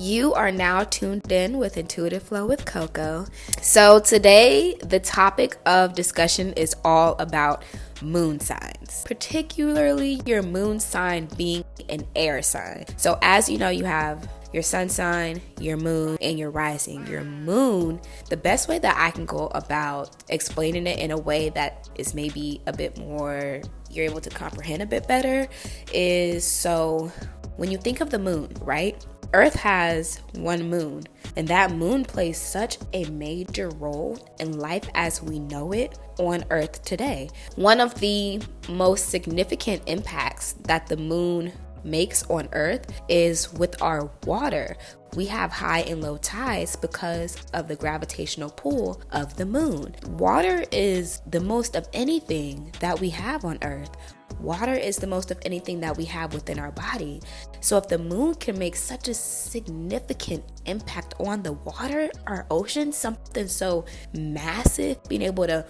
You are now tuned in with Intuitive Flow with Coco. So today, the topic of discussion is all about moon signs, particularly your moon sign being an air sign. So as you know, you have your sun sign, your moon, and your rising. Your moon, the best way that I can go about explaining it in a way that is maybe a bit more, you're able to comprehend a bit better, is so when you think of the moon, right? Earth has one moon, and that moon plays such a major role in life as we know it on Earth today. One of the most significant impacts that the moon makes on Earth is with our water. We have high and low tides because of the gravitational pull of the moon. Water is the most of anything that we have on Earth. Water is the most of anything that we have within our body. So if the moon can make such a significant impact on the water, our ocean, something so massive, being able to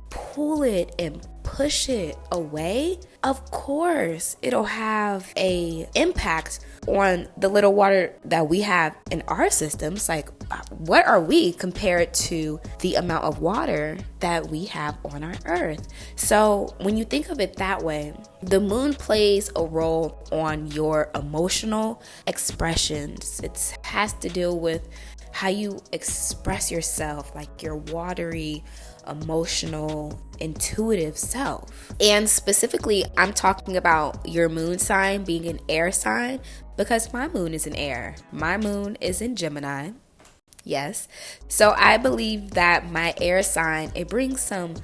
pull it and push it away, of course it'll have a impact on the little water that we have in our systems. Like, what are we compared to the amount of water that we have on our earth? So when you think of it that way, the moon plays a role on your emotional expressions. It has to deal with how you express yourself, like your watery, emotional, intuitive self. And specifically, I'm talking about your moon sign being an air sign because my moon is an air. My moon is in Gemini. Yes. So I believe that my air sign, it brings some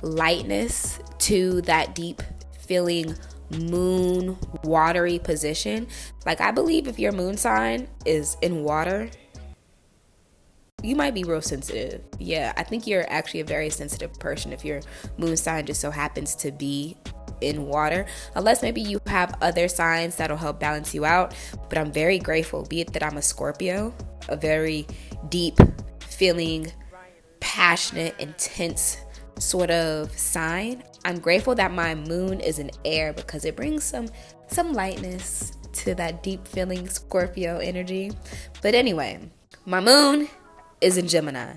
lightness to that deep feeling moon watery position. Like, I believe if your moon sign is in water, you might be real sensitive. Yeah, I think you're actually a very sensitive person if your moon sign just so happens to be in water, unless maybe you have other signs that'll help balance you out. But I'm very grateful, be it that I'm a Scorpio, a very deep feeling, passionate, intense sort of sign. I'm grateful that my moon is in air because it brings some lightness to that deep feeling Scorpio energy. But anyway, my moon is in Gemini.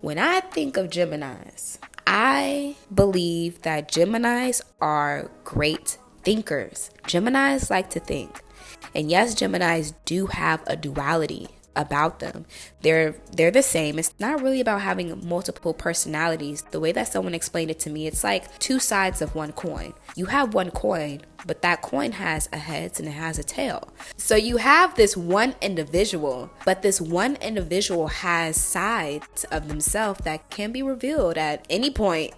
When I think of Geminis, I believe that Geminis are great thinkers. Geminis like to think. And yes, Geminis do have a duality about them. They're the same. It's not really about having multiple personalities. The way that someone explained it to me, it's like two sides of one coin. You have one coin, but that coin has a heads and it has a tail. So you have this one individual, but this one individual has sides of themselves that can be revealed at any point.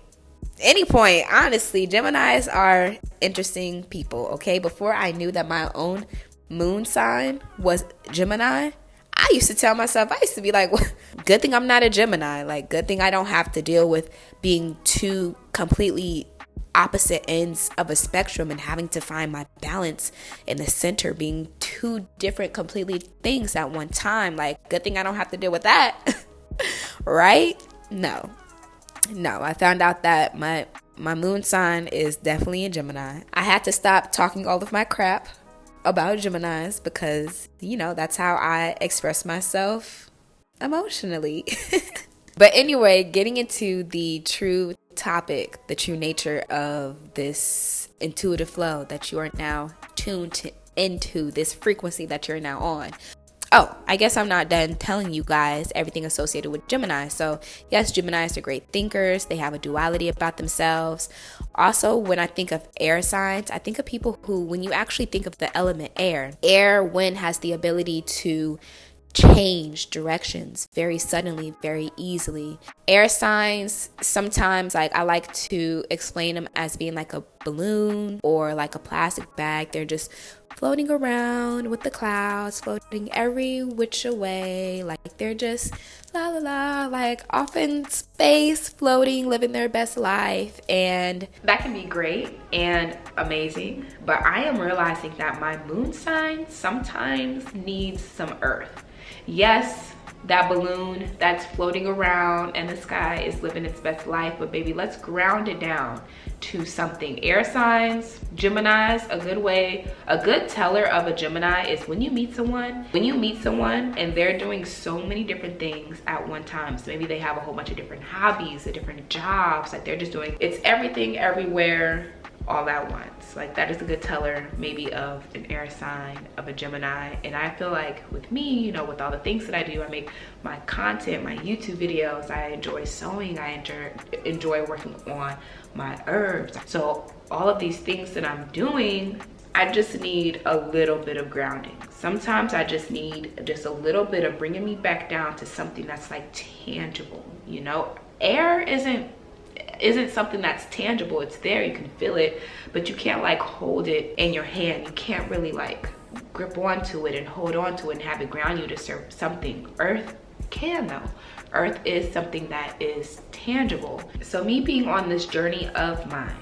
Honestly, Geminis are interesting people, okay? Before I knew that my own moon sign was Gemini, I used to tell myself, I used to be like, well, good thing I'm not a Gemini. Like, good thing I don't have to deal with being two completely opposite ends of a spectrum and having to find my balance in the center, being two different completely things at one time. Like, good thing I don't have to deal with that. Right? No, I found out that my moon sign is definitely a Gemini. I had to stop talking all of my crap about Geminis because, you know, that's how I express myself emotionally. But anyway, getting into the true topic, the true nature of this intuitive flow that you are now tuned into, this frequency that you're now on. Oh, I guess I'm not done telling you guys everything associated with Gemini. So yes, Geminis are great thinkers. They have a duality about themselves. Also, when I think of air signs, I think of people who, when you actually think of the element air, wind has the ability to change directions very suddenly, very easily. Air signs, sometimes I like to explain them as being like a balloon or like a plastic bag. They're just floating around with the clouds, floating every which way, like they're just la la la, like off in space, floating, living their best life. And that can be great and amazing, but I am realizing that my moon sign sometimes needs some earth. Yes, that balloon that's floating around and the sky is living its best life, but baby, let's ground it down to something. Air signs, Geminis, a good teller of a Gemini is when you meet someone and they're doing so many different things at one time. So maybe they have a whole bunch of different hobbies, different jobs, like they're just doing, it's everything everywhere all at once. Like that is a good teller maybe of an air sign, of a Gemini. And I feel like with me, you know, with all the things that I do, I make my content, my YouTube videos, I enjoy sewing, I enjoy working on my herbs. So all of these things that I'm doing, I just need a little bit of grounding. Sometimes I just need just a little bit of bringing me back down to something that's like tangible, you know? Air isn't something that's tangible. It's there, you can feel it, but you can't like hold it in your hand. You can't really like grip onto it and hold on to it and have it ground you to serve something. Earth can though. Earth is something that is tangible. So me being on this journey of mine,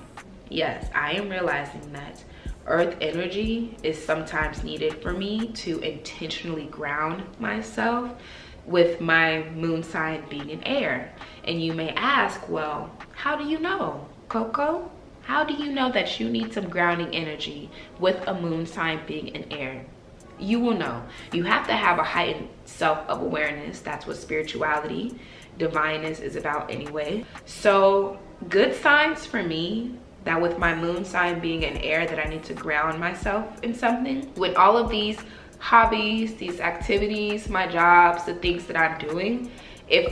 yes, I am realizing that earth energy is sometimes needed for me to intentionally ground myself, with my moon sign being in air. And you may ask, well, how do you know, Coco? How do you know that you need some grounding energy with a moon sign being in air? You will know. You have to have a heightened self-awareness. That's what spirituality, divineness is about anyway. So good signs for me, that with my moon sign being in air, that I need to ground myself in something. With all of these hobbies, these activities, my jobs, the things that I'm doing, if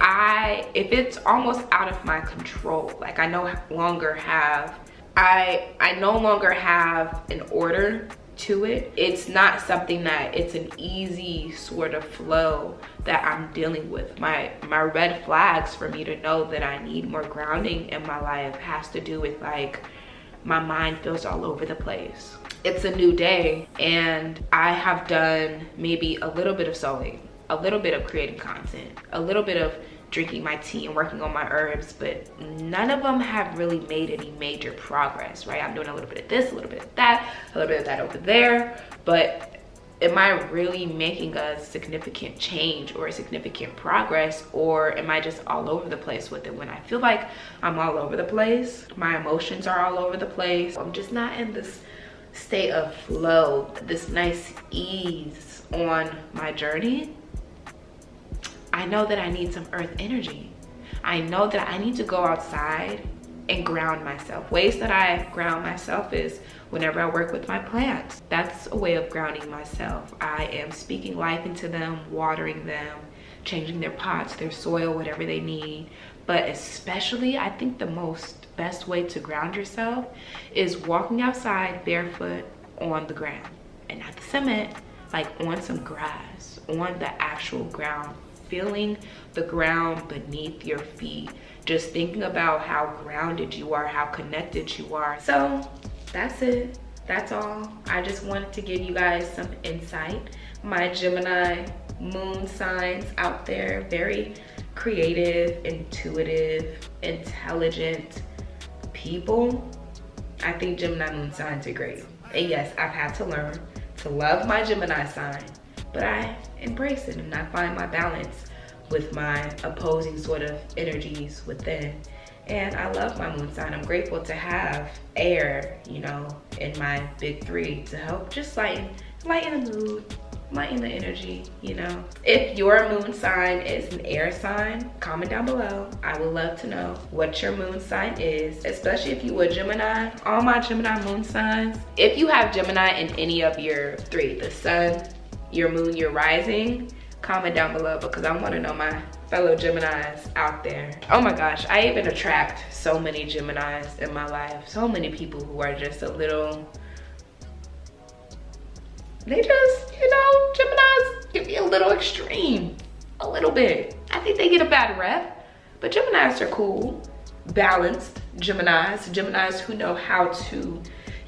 it's almost out of my control, like I no longer have an order to it, it's not something that it's an easy sort of flow that I'm dealing with. My red flags for me to know that I need more grounding in my life has to do with like my mind feels all over the place. It's a new day and I have done maybe a little bit of sewing, a little bit of creating content, a little bit of drinking my tea and working on my herbs, but none of them have really made any major progress, right? I'm doing a little bit of this, a little bit of that, a little bit of that over there, but am I really making a significant change or a significant progress, or am I just all over the place with it? When I feel like I'm all over the place, my emotions are all over the place, I'm just not in this state of flow, this nice ease on my journey, I know that I need some earth energy. I know that I need to go outside and ground myself. Ways that I ground myself is whenever I work with my plants. That's a way of grounding myself. I am speaking life into them, watering them, changing their pots, their soil, whatever they need. But especially, I think the best way to ground yourself is walking outside barefoot on the ground, and not the cement, like on some grass, on the actual ground, feeling the ground beneath your feet, just thinking about how grounded you are, how connected you are. So that's it. That's all. I just wanted to give you guys some insight. My Gemini moon signs out there, very creative, intuitive, intelligent people. I think Gemini moon signs are great. And yes, I've had to learn to love my Gemini sign, but I embrace it and I find my balance with my opposing sort of energies within. And I love my moon sign. I'm grateful to have air, you know, in my big three to help just lighten the mood, lighten the energy, you know. If your moon sign is an air sign, comment down below. I would love to know what your moon sign is, especially if you a Gemini. All my Gemini moon signs, if you have Gemini in any of your three, the sun, your moon, your rising, comment down below because I want to know my fellow Geminis out there. Oh my gosh, I even attract so many Geminis in my life. So many people who are just a little, they just, you know, Geminis can be a little extreme, a little bit. I think they get a bad rep, but Geminis are cool, balanced Geminis who know how to,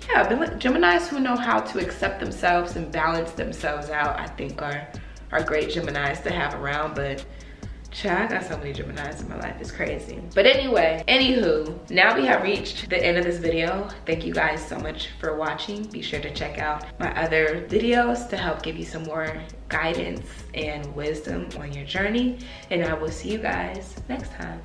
yeah, Geminis who know how to accept themselves and balance themselves out, I think are great Geminis to have around. But Child, I got so many Geminis in my life, it's crazy. But anyway, anywho, now we have reached the end of this video. Thank you guys so much for watching. Be sure to check out my other videos to help give you some more guidance and wisdom on your journey. And I will see you guys next time.